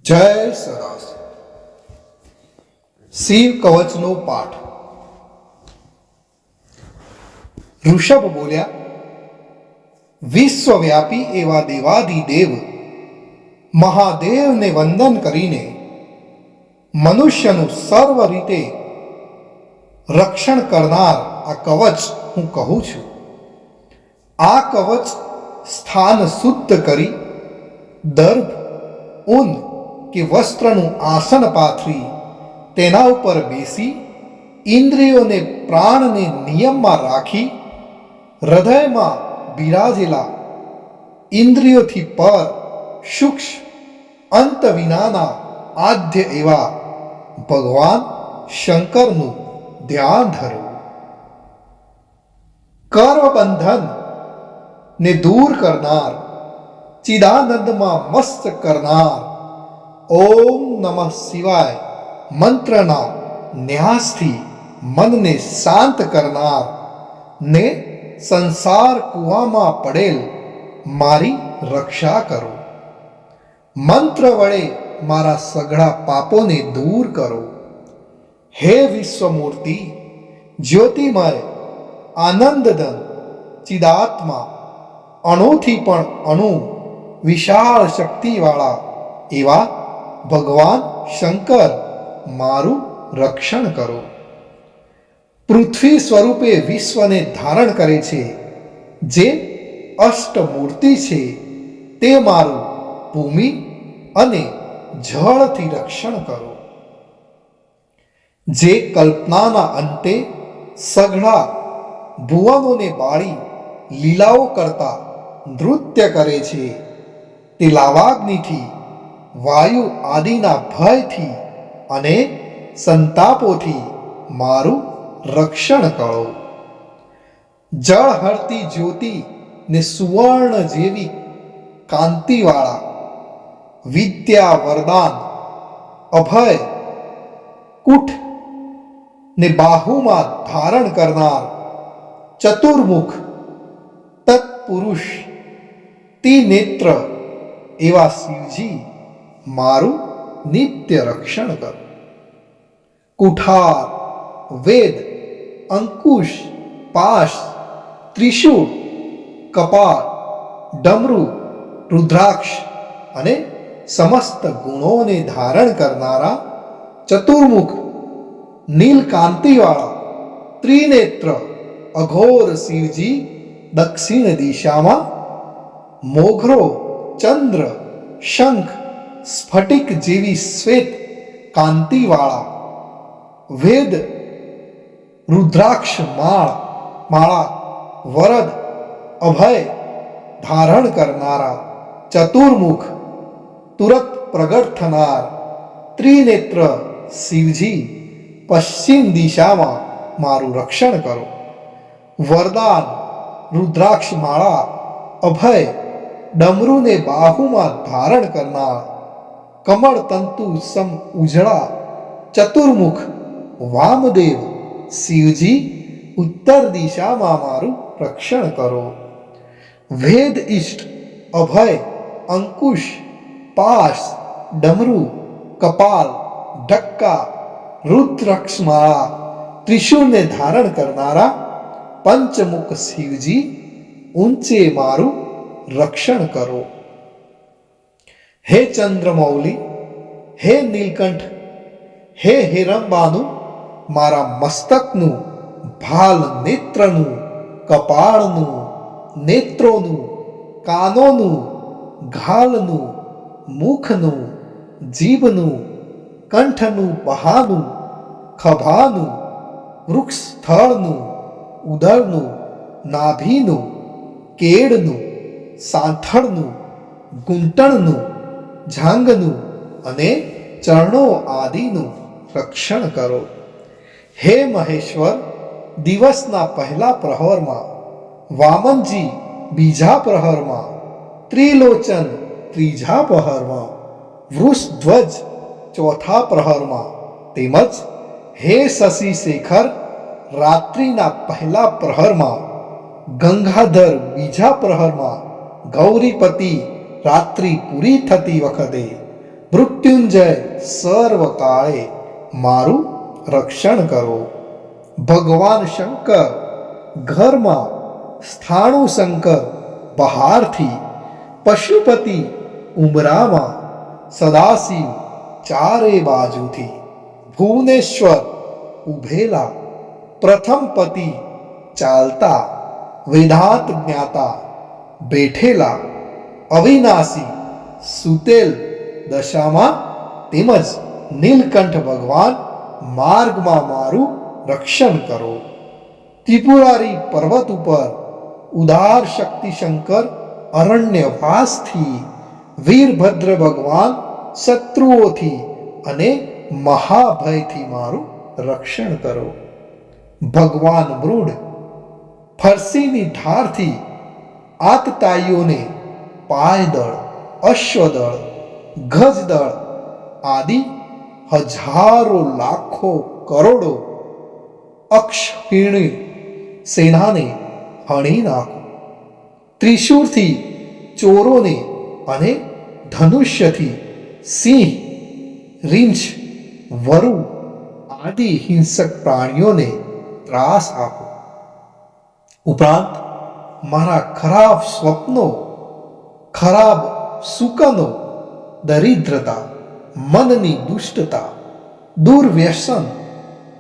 જય સદાસ શિવ કવચનો પાઠ. ઋષભ બોલ્યા, વિશ્વવ્યાપી એવા દેવાધિદેવ મહાદેવને વંદન કરીને મનુષ્યનું સર્વ રીતે રક્ષણ કરનાર આ કવચ હું કહું છું. આ કવચ સ્થાન શુદ્ધ કરી દર્ભ, ઊન કે વસ્ત્રનું આસન પાથરી તેના ઉપર બેસી ઇન્દ્રિયોને પ્રાણને નિયમમાં રાખી હૃદયમાં બિરાજેલા ઇન્દ્રિયોથી પર સૂક્ષ્મ અંત વિનાના આદ્ય એવા ભગવાન શંકરનું ધ્યાન ધરવું. કર્મબંધન ને દૂર કરનાર, ચિદાનંદમાં મસ્ત કરનાર, ઓમ નમઃ શિવાય મંત્રના ન્યાસથી મનને શાંત કરનાર ને સંસાર કૂવામાં પડેલ મારી રક્ષા કરો. મંત્ર વડે મારા સઘળા પાપોને દૂર કરો. હે વિશ્વમૂર્તિ, જ્યોતિમય, આનંદદન, ચિદાત્મા, અણુથી પણ અણુ વિશાળ શક્તિવાળા એવા ભગવાન શંકર મારું રક્ષણ કરો. પૃથ્વી સ્વરૂપે વિશ્વને ધારણ કરે છે જે અષ્ટમૂર્તિ છે તે મારું ભૂમિ અને જળથી રક્ષણ કરો. જે કલ્પનાના અંતે સઘળા ભુવનોને બાળી લીલાઓ કરતા નૃત્ય કરે છે તે લાવાગ્નિથી, વાયુ આદિના ભયથી અને સંતાપોથી મારું રક્ષણ કરો. જળ હરતી જ્યોતિ ને સુવર્ણ જેવી કાંતિવાળા, વિદ્યા વરદાન, અભય, કુઠ ને બાહુમાં ધારણ કરનાર ચતુર્મુખ તત્પુરુષ ત્રિનેત્ર એવા શિવજી મારું નિત્ય રક્ષણ કરો. કુઠાર, વેદ, અંકુશ, પાશ, ત્રિશૂળ, કપાળ, ડમરૂ, રુદ્રાક્ષ અને સમસ્ત ગુણોને ધારણ કરનારા ચતુર્મુખ નીલકાંતિવાળા ત્રિનેત્ર અઘોર શિવજી દક્ષિણ દિશામાં મોઘરો, ચંદ્ર, શંખ, સ્ફટિક જેવી શ્વેત કાંતિવાળા, વેદ, રુદ્રાક્ષ માળા, વરદ, અભય ધારણ કરનારા ચતુર્મુખ, તુરત પ્રગટ થનાર ત્રિનેત્ર શિવજી પશ્ચિમ દિશામાં મારું રક્ષણ કરો. વરદાન, રુદ્રાક્ષ માળા, અભય, ડમરૂને બાહુમાં ધારણ કરનાર કમળ તંતુ સમ ઉજળા ચતુર્મુખ વામદેવ શિવજી ઉત્તર દિશામાં મારું રક્ષણ કરો. વેદ ઇષ્ટ, અભય, અંકુશ, પાશ, ડમરૂ, કપાલ, ઢક્કા, રુદ્રાક્ષમાળા, ત્રિશૂળને ધારણ કરનારા પંચમુખ શિવજી ઊંચે મારું રક્ષણ કરો. હે ચંદ્રમૌલી, હે નીલકંઠ, હે હિરંબાનું, મારા મસ્તકનું, ભાલ નેત્રનું, કપાળનું, નેત્રોનું, કાનોનું, ગાલનું, મુખનું, જીભનું, કંઠનું, બહાનું, ખભાનું, વૃક્ષ સ્થળનું, ઉદરનું, નાભીનું, કેળનું, સાથળનું, ઘૂંટણનું, જાંઘનું અને ચરણો આદિનું રક્ષણ કરો. હે મહેશ્વર, દિવસના પહેલા પ્રહરમાં, વામનજી બીજા પ્રહરમાં, ત્રિલોચન ત્રીજા પ્રહરમાં, વૃષધ્વજ ચોથા પ્રહરમાં તેમજ હે શશિ શેખર રાત્રિના પહેલા પ્રહરમાં, ગંગાધર બીજા પ્રહરમાં, ગૌરીપતિ રાત્રિ પૂરી થતી વખતે, મૃત્યુંજય સર્વકાળે મારું રક્ષણ કરો. ભગવાન શંકર ઘરમાં સ્થાણુ શંકર બહારથી, પશુપતિ ઉમરામાં, સદાશિવ ચારે બાજુથી, ભુવનેશ્વર ઉભેલા, પ્રથમ પતિ ચાલતા, વેદાંત જ્ઞાતા બેઠેલા, અવિનાશી સુતેલ દશામાં તેમજ નીલકંઠ ભગવાન માર્ગમાં મારું રક્ષણ કરો. ત્રિપુરારી પર્વત ઉપર ઉદાર શક્તિ શંકર અરણ્યવાસથી, વીરભદ્ર ભગવાન શત્રુઓથી અને મહાભયથી મારું રક્ષણ કરો. ભગવાન મૃડ ફરસીની ધારથી આતતાઈઓને પાયદળ, અશ્વદળ, ગજદળ આદિ હજારો લાખો કરોડો અક્ષહીણી સેનાને હણી નાખો. ત્રિશૂળથી ચોરોને અને ધનુષ્યથી સિંહ, રીંછ, વરુ આદિ હિંસક પ્રાણીઓને ત્રાસ આપો. ઉપરાંત મારા ખરાબ સ્વપ્નો, ખરાબ સુકનો, દરિદ્રતા, મનની દુષ્ટતા, દુર્વ્યસન,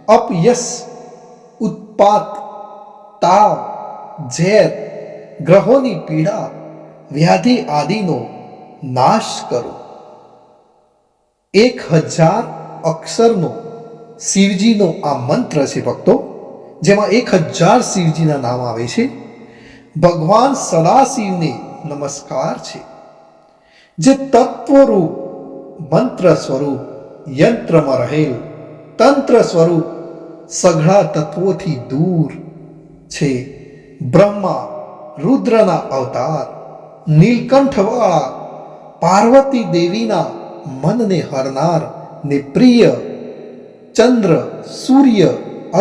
અપયશ, ઉત્પાત, તાવ, ઝેર, ગ્રહોની પીડા, વ્યાધિ આદિનો નાશ કરો. 1000 અક્ષરનો શિવજીનો આ મંત્ર છે ભક્તો, જેમાં 1000 શિવજીના નામ આવે છે. ભગવાન સદાશિવને નમસ્કાર છે, જે તત્વરૂપ, મંત્ર સ્વરૂપ, યંત્રમાં રહેલ, તંત્ર સ્વરૂપ, સઘળા તત્વોથી દૂર છે. બ્રહ્મા રુદ્રના અવતાર, નીલકંઠવાળા, પાર્વતી દેવીના મનને હરનાર ને પ્રિય, ચંદ્ર સૂર્ય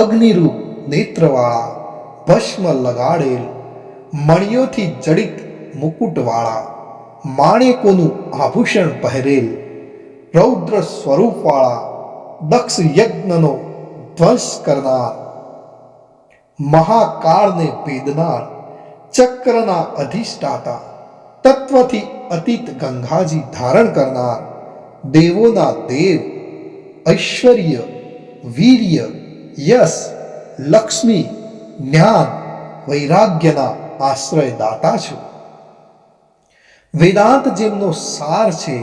અગ્નિરૂપ નેત્રવાળા, ભસ્મ લગાડેલ, મણિયોથી જડિત મુકુટવાળા, માણેકોનું આભૂષણ પહેરેલ, રૌદ્ર સ્વરૂપવાળા, દક્ષ યજ્ઞનો ધ્વંસ કરનાર, મહાકાળને ભેદનાર, ચક્રના અધિષ્ઠાતા, તત્વથી અતીત ગંગાજી ધારણ કરનાર, દેવોના દેવ, ઐશ્વર્ય, વીર્ય, યશ, લક્ષ્મી, જ્ઞાન, વૈરાગ્યના આશ્રયદાતા છો. વેદાંત જેમનો સાર છે,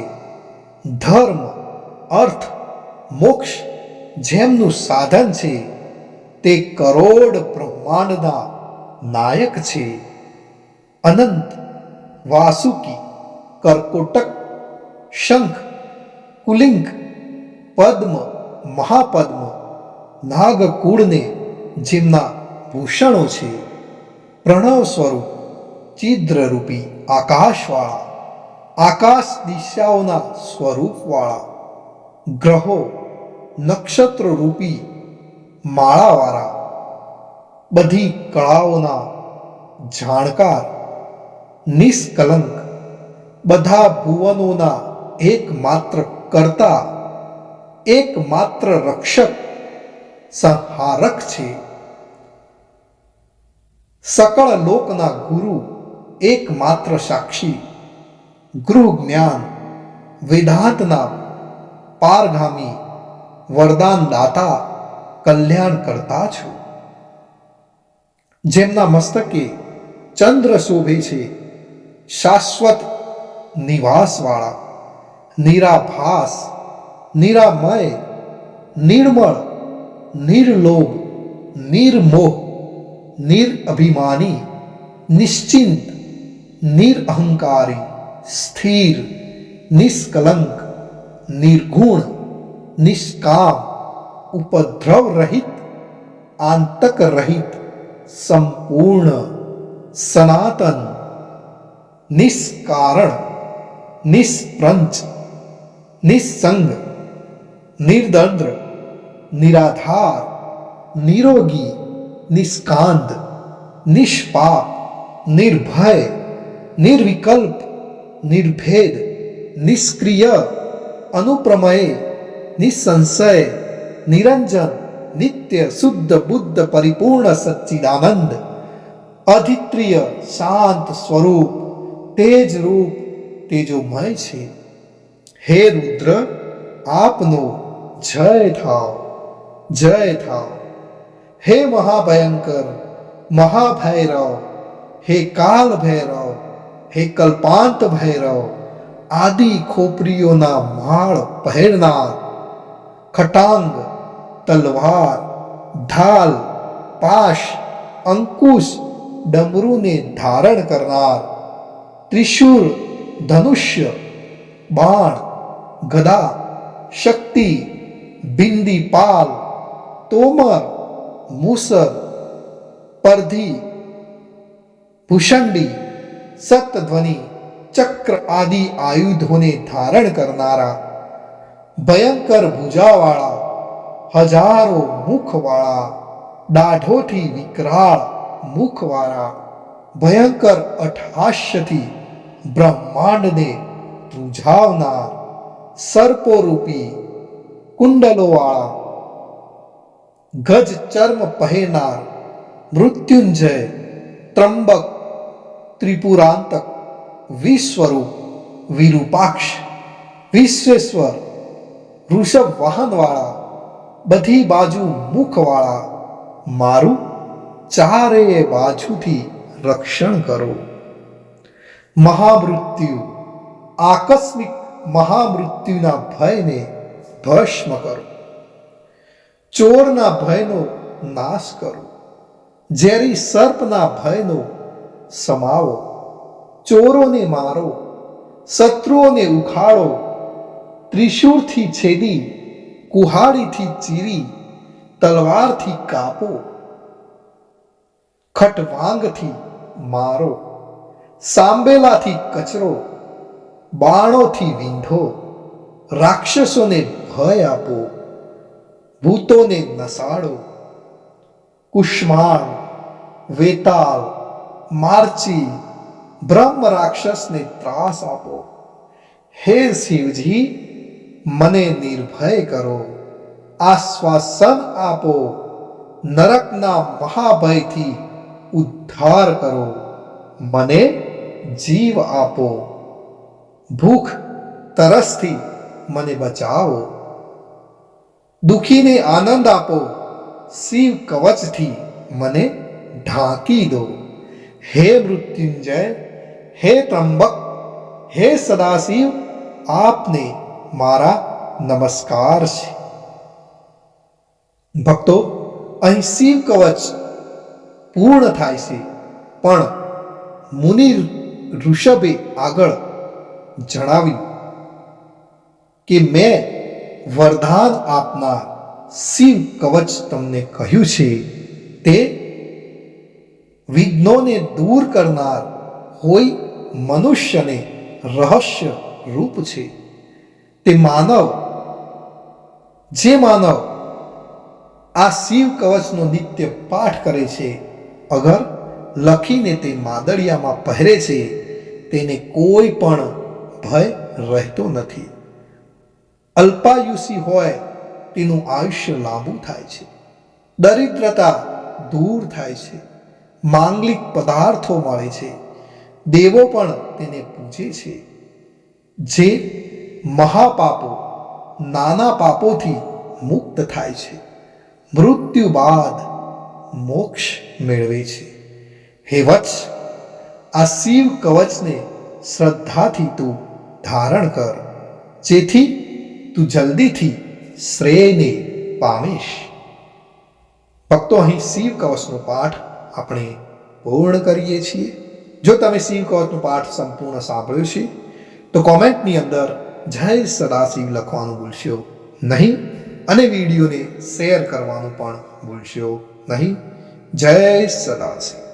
ધર્મ, અર્થ, મોક્ષ જેમનું સાધન છે, તે કરોડ બ્રહ્માંડના નાયક છે. અનંત, વાસુકી, કર્કોટક, શંખ, કુલિંગ, પદ્મ, મહાપદ્મ, નાગકુળને જેમના ભૂષણો છે, પ્રણવ સ્વરૂપ, ચિદ્રરૂપી આકાશવાળા, આકાશ દિશાઓના સ્વરૂપવાળા, ગ્રહો, નક્ષત્ર રૂપી માળાવાળા, બધી કળાઓના જાણકાર, નિષ્કલંક, બધા ભુવનોના એકમાત્ર કર્તા, એકમાત્ર રક્ષક, સંહારક છે. સકળ લોકના ગુરુ, એકમાત્ર સાક્ષી, ગૃહ જ્ઞાન, વેદાંતના પારગામી, વરદાન દાતા, કલ્યાણ કરતા છો. જેમના મસ્તકે ચંદ્ર શોભે છે, શાશ્વત નિવાસવાળા, નિરાભાસ, નિરામય, નિર્મળ, નિર્લોભ, નિર્મોહ, નિરઅભિમાની, નિશ્ચિંત, નિરઅહંકારી, સ્થિર, નિષ્કલંક, નિર્ગુણ, નિષ્કામ, ઉપદ્રવ રહિત, આંતક રહિત, સંપૂર્ણ, સનાતન, નિષ્કારણ, નિષ્પ્રંચ, નિસ્સંગ, નિર્દંદ્ર, નિરાધાર, નિરોગી, નિષ્કાંદ, નિષ્પાપ, નિર્ભય, નિર્વિકલ્પ, નિર્ભેદ, નિષ્ક્રિય, અનુપ્રમય નિસંશય નિરંજન નિત્ય શુદ્ધ બુદ્ધ પરિપૂર્ણ સચ્ચિદાનંદ અધિત્રિય શાંત સ્વરૂપ તેજ રૂપ તેજોમય છે. હે રુદ્ર, આપનો જય થાવ, જય થાવ. હે મહાભયંકર મહાભૈરવ, હે કાલ ભૈરવ, હે કલ્પાંત ભૈરવ, આદિ ખોપરીઓના માળ પહેરનાર, ખટાંગ, તલવાર, ઢાલ, પાશ, અંકુશ, ડમરૂને ધારણ કરનાર, ત્રિશૂળ, ધનુષ્ય, બાણ, ગદા, શક્તિ, બિંદી પાલ, તોમર, મૂસર, પરધી, ભૂષંડી, સતધ્વનિ, ચક્ર આદિ આયુધોને ધારણ કરનારા, ભયંકર ભુજાવાળા, હજારો મુખવાળા, દાઢોથી વિકરાળ મુખવાળા, ભયંકર અટ્ટહાસ્યથી બ્રહ્માંડને ધ્રુજાવનાર, સર્પોરૂપી કુંડલોવાળા, ગજ ચર્મ પહેરનાર, મૃત્યુંજય, ત્રંબક, ત્રિપુરાંતક, વિશ્વરૂપ, વિરૂપાક્ષ, વિશ્વેશ્વર, વૃષભ વાહનવાળા, બધી બાજુ મુખવાળા, મારું ચારેય બાજુથી રક્ષણ કરો. મહામૃત્યુ, આકસ્મિક મહામૃત્યુના ભયને ભસ્મ કરો. ચોરના ભયનો નાશ કરો. ઝેરી સર્પના ભયનો સમાવો. ચોરોને મારો, શત્રુઓને ઉખાડો, ત્રિશૂળથી છેદી, કુહાડીથી ચીરી, તલવારથી કાપો, ખટવાંગથી મારો, સાંબેલાથી કચરો, બાણોથી વીંધો, રાક્ષસોને ભય આપો, ભૂતોને નસાડો, કુષ્માંડ, વેતાલ, માર્ચી, બ્રહ્મ રાક્ષસને ત્રાસ આપો. હે શિવજી, મને નિર્ભય કરો, આશ્વાસન આપો, નરકના મહાભયથી ઉદ્ધાર કરો, મને જીવ આપો, ભૂખ તરસથી મને બચાવો, દુખીને આનંદ આપો, શિવ કવચથી મને ઢાંકી દો. હે મૃત્યુંજય, હે ત્રંબક, હે સદાશિવ, આપને મારા નમસ્કાર છે. ભક્તો, અહીં શિવ કવચ પૂર્ણ થાય છે, પણ મુનિ ઋષભે આગળ જણાવ્યું કે મેં વરદાન આપનાર શિવ કવચ તમને કહ્યું છે તે વિઘ્નોને દૂર કરનાર હોય મનુષ્યને રહસ્ય રૂપ છે. તે જે માનવ આ શિવ કવચનો નિત્ય પાઠ કરે છે, અગર લખીને તે માદળિયામાં પહેરે છે, તેને કોઈ પણ ભય રહેતો નથી. અલ્પાયુષી હોય તેનું આયુષ્ય લાંબુ થાય છે, દરિદ્રતા દૂર થાય છે, માંગલિક પદાર્થો મળે છે, દેવો પણ તેને પૂજે છે. જે મહાપાપો નાના પાપોથી મુક્ત થાય છે, મૃત્યુ બાદ મોક્ષ મેળવે છે. હે વત્સ, આ શિવ કવચને શ્રદ્ધાથી તું ધારણ કર, જેથી તું જલ્દીથી શ્રેયને પામીશ. ભક્તો, અહીં શિવ કવચનો પાઠ આપણે પૂર્ણ કરીએ છીએ. જો તમે શિવ કવચનો પાઠ સંપૂર્ણ સાંભળ્યો છે તો કોમેન્ટની અંદર જય સદાશિવ લખવાનું ભૂલશો નહીં, અને વિડીયોને શેર કરવાનું પણ ભૂલશો નહીં. જય સદાશિવ.